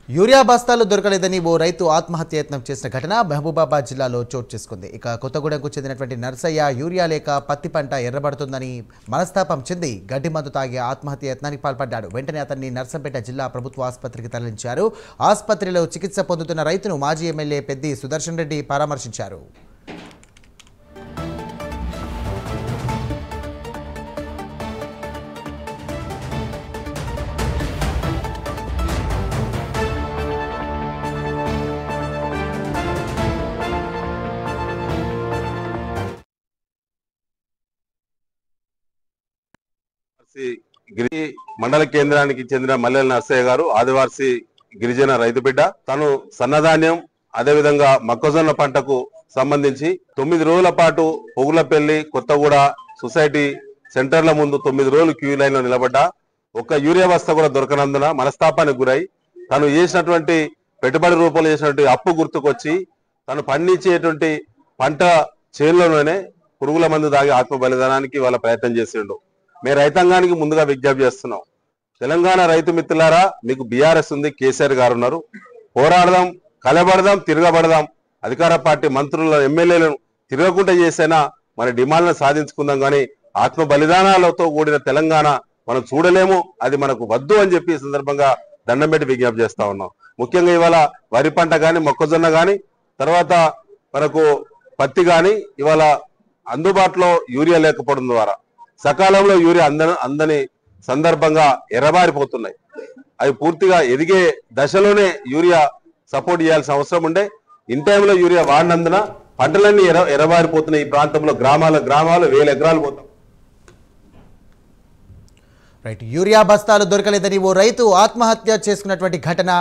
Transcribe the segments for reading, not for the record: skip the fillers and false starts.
Urea బస్తాలు దొరకలేదని ఓ రైతు ఆత్మహత్య యత్నం చేసిన ఘటన మహబూబాబాద్ జిల్లాలో చోటు చేసుకుంది. ఇక కొత్తగూడెంకు చెందినటువంటి నర్సయ్య యూరియా లేక పత్తి పంట ఎర్రబడుతుందని మనస్తాపం చెంది గడ్డి మందు తాగి ఆత్మహత్య యత్నానికి పాల్పడ్డాడు. వెంటనే అతన్ని నర్సంపేట జిల్లా ప్రభుత్వ ఆసుపత్రికి తరలించారు. ఆసుపత్రిలో చికిత్స పొందుతున్న రైతును మాజీ ఎమ్మెల్యే పెద్ది సుదర్శన్ రెడ్డి పరామర్శించారు. గిరి మండల కేంద్రానికి చెందిన మల్లెల నర్సయ్య గారు ఆదివాసి గిరిజన రైతు బిడ్డ. తను సన్నధాన్యం అదేవిధంగా మొక్కజొన్న పంటకు సంబంధించి 9 రోజుల పాటు పొగులపల్లి కొత్తగూడ సొసైటీ సెంటర్ల ముందు 9 రోజులు క్యూ లైన్ లో నిలబడ్డా ఒక్క యూరియా బస్తా కూడా దొరకనందున మనస్తాపానికి గురై తను చేసినటువంటి పెట్టుబడి రూపంలో చేసినటువంటి అప్పు గుర్తుకొచ్చి తను పండించేటువంటి పంట చేనులోనే పురుగుల మందు దాగి ఆత్మ బలిదానానికి వాళ్ళ ప్రయత్నం చేసిండు. మేము రైతాంగానికి ముందుగా విజ్ఞప్తి చేస్తున్నాం. తెలంగాణ రైతు మిత్రులారా, మీకు బీఆర్ఎస్ ఉంది, కేసీఆర్ గారు ఉన్నారు. పోరాడదాం, కలబడదాం, తిరగబడదాం. అధికార పార్టీ మంత్రుల ఎమ్మెల్యేలను తిరగకుండా చేసైనా మన డిమాండ్లను సాధించుకుందాం. కానీ ఆత్మ బలిదానాలతో కూడిన తెలంగాణ మనం చూడలేము. అది మనకు వద్దు అని చెప్పి ఈ సందర్భంగా దండం పెట్టి విజ్ఞప్తి చేస్తా ఉన్నాం. ముఖ్యంగా ఇవాళ వరి పంట కానీ మొక్కజొన్న కానీ తర్వాత మనకు పత్తి కానీ ఇవాళ అందుబాటులో యూరియా లేకపోవడం ద్వారా సకాలంలో యూరియా అందని సందర్భంగా ఎర్రబారిపోతున్నాయి. అవి పూర్తిగా ఎదిగే దశలోనే యూరియా సపోర్ట్ చేయాల్సిన అవసరం ఉండే. ఇన్ టైంలో యూరియా వాడినందున పంటలన్నీ ఎర్రబారిపోతున్నాయి. ఈ ప్రాంతంలో గ్రామాలు 1000 ఎకరాలు పోతాం. రైట్, యూరియా బస్తాలు దొరకలేదని ఓ రైతు ఆత్మహత్య చేసుకున్నటువంటి ఘటన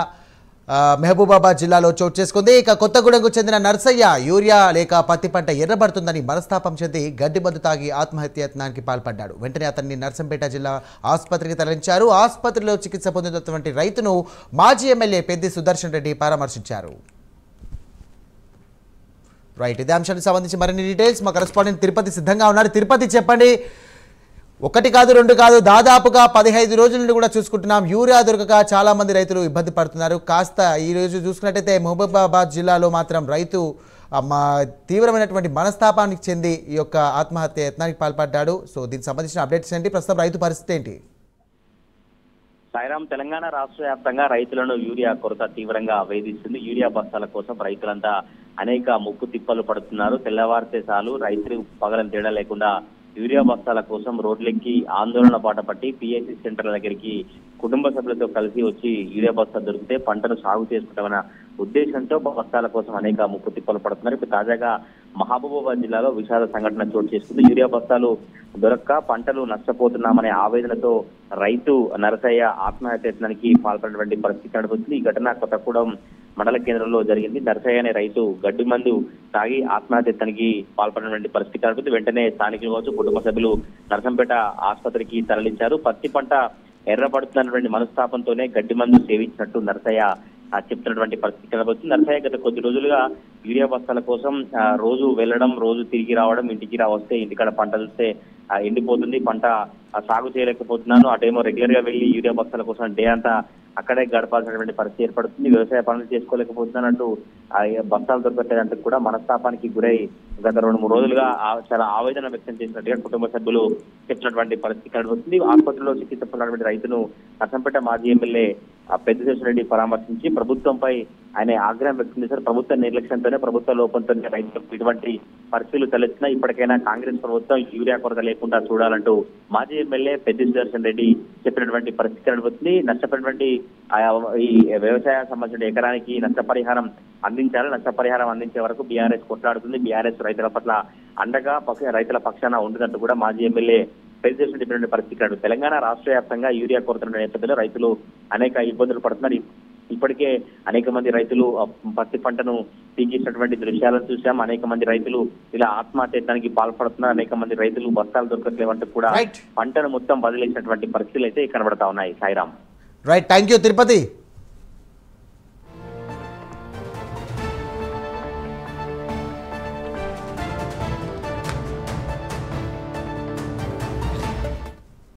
మహబూబాబాద్ జిల్లాలో చోటు చేసుకుంది. ఇక కొత్తగూడెంకు చెందిన నర్సయ్య యూరియా లేక పత్తి పంట ఎర్రబడుతుందని మనస్తాపం చెంది గడ్డి మందు తాగి ఆత్మహత్య యత్నానికి పాల్పడ్డాడు. వెంటనే అతన్ని నర్సంపేట జిల్లా ఆసుపత్రికి తరలించారు. ఆసుపత్రిలో చికిత్స పొందుతున్నటువంటి రైతును మాజీ ఎమ్మెల్యే పెద్ది సుదర్శన్ రెడ్డి పరామర్శించారు. రైట్, ఇదే అంశానికి సంబంధించి మరిన్ని డీటెయిల్స్ మా కరెస్పాండెంట్ తిరుపతి సిద్ధంగా ఉన్నారు. తిరుపతి, చెప్పండి. 1 కాదు 2 కాదు, దాదాపుగా 15 రోజుల నుండి కూడా చూసుకుంటున్నాం. యూరియా దొరకక చాలా మంది రైతులు ఇబ్బంది పడుతున్నారు. కాస్త ఈ రోజు చూసుకున్నట్టయితే మహబూబాబాద్ జిల్లాలో మాత్రం రైతు తీవ్రమైనటువంటి మనస్తాపానికి చెంది ఈ యొక్క ఆత్మహత్య యత్నానికి పాల్పడ్డాడు. సో దీనికి సంబంధించిన అప్డేట్స్ ఏంటి, ప్రస్తుతం రైతు పరిస్థితి ఏంటి? సాయిరాం, తెలంగాణ రాష్ట్ర వ్యాప్తంగా రైతులను యూరియా కొరత తీవ్రంగా వేధిస్తుంది. యూరియా బస్తాల కోసం రైతులంతా అనేక ముప్పు తిప్పలు పడుతున్నారు. తెల్లవారితే చాలు రైతులు పగలని తేడా లేకుండా యూరియా బస్తాల కోసం రోడ్లెక్కి ఆందోళన బాట పట్టి పిఎస్సి సెంటర్ల దగ్గరికి కుటుంబ సభ్యులతో కలిసి వచ్చి యూరియా బస్తా దొరికితే పంటను సాగు చేసుకుంటామన్న ఉద్దేశంతో బస్తాల కోసం అనేక ముప్పు తిప్పలు పడుతున్నారు. ఇప్పుడు తాజాగా మహబూబాబాద్ జిల్లాలో విషాద సంఘటన చోటు చేసుకుంది. యూరియా బస్తాలు దొరక్క పంటలు నష్టపోతున్నామనే ఆవేదనతో రైతు నరసయ్య ఆత్మహత్య యత్నానికి పాల్పడినటువంటి పరిస్థితి కనిపిస్తుంది. ఈ ఘటన కొత్తగూడెం మండల కేంద్రంలో జరిగింది. నరసయ్య అనే రైతు గడ్డి మందు తాగి ఆత్మహత్య యత్నానికి పాల్పడినటువంటి పరిస్థితి కనిపిస్తుంది. వెంటనే స్థానికులు కావచ్చు, కుటుంబ సభ్యులు నరసంపేట ఆసుపత్రికి తరలించారు. పత్తి పంట ఎర్రబడుతున్నటువంటి మనస్తాపంతోనే గడ్డి మందు సేవించినట్టు నరసయ్య చెప్తున్నటువంటి పరిస్థితి కనబడుతుంది. నరసయ్య గత కొద్ది రోజులుగా యూరియా బస్తాల కోసం రోజు వెళ్ళడం, రోజు తిరిగి రావడం, ఇంటికి వస్తే ఇంటికాడ పంట చూస్తే ఎండిపోతుంది, పంట సాగు చేయలేకపోతున్నాను, అటేమో రెగ్యులర్ గా వెళ్ళి యూరియా బస్తాల కోసం డే అంతా అక్కడే గడపాల్సినటువంటి పరిస్థితి ఏర్పడుతుంది, వ్యవసాయ పనులు చేసుకోలేకపోతున్నానంటూ బస్తాలు దొరకట్లేదంటూ కూడా మనస్తాపానికి గురై గత 2-3 రోజులుగా చాలా ఆవేదన వ్యక్తం చేసినట్టుగా కుటుంబ సభ్యులు చెప్తున్నటువంటి పరిస్థితి కనబడుతుంది. ఆసుపత్రిలో చికిత్స పొందినటువంటి రైతును నర్సంపేట మాజీ ఎమ్మెల్యే పెద్దిశేషన్ రెడ్డి పరామర్శించి ప్రభుత్వంపై ఆయన ఆగ్రహం వ్యక్తం చేశారు. ప్రభుత్వ నిర్లక్ష్యంతోనే, ప్రభుత్వ లోపంతోనే రైతులకు ఇటువంటి పరిస్థితులు తలెత్తినా ఇప్పటికైనా కాంగ్రెస్ ప్రభుత్వం యూరియా కొరత లేకుండా చూడాలంటూ మాజీ ఎమ్మెల్యే పెద్ది సుదర్శన్ రెడ్డి చెప్పినటువంటి పరిస్థితి కనబడుతుంది. నష్టపోయినటువంటి ఈ వ్యవసాయ సంబంధించిన ఎకరానికి నష్టపరిహారం అందించాలి. నష్టపరిహారం అందించే వరకు బీఆర్ఎస్ కొట్లాడుతుంది. బీఆర్ఎస్ రైతుల పట్ల అండగా రైతుల పక్షాన ఉంటున్నట్టు కూడా మాజీ ఎమ్మెల్యే పెద్దిశేషన్ చెప్పినటువంటి పరిస్థితి. తెలంగాణ రాష్ట్ర వ్యాప్తంగా యూరియా కొరత నేపథ్యంలో రైతులు అనేక ఇబ్బందులు పడుతున్నారు. ఇప్పటికే అనేక మంది రైతులు పత్తి పంటను తీసేసినటువంటి దృశ్యాలను చూసాం. అనేక మంది రైతులు ఇలా ఆత్మహత్యకి పాల్పడుతున్నారు. అనేక మంది రైతులు బస్తాలు దొరకట్లేవంటూ కూడా పంటను మొత్తం వదిలేసినటువంటి పరిస్థితులు అయితే కనబడతా ఉన్నాయి. Sairam. Right, thank you Tirupati.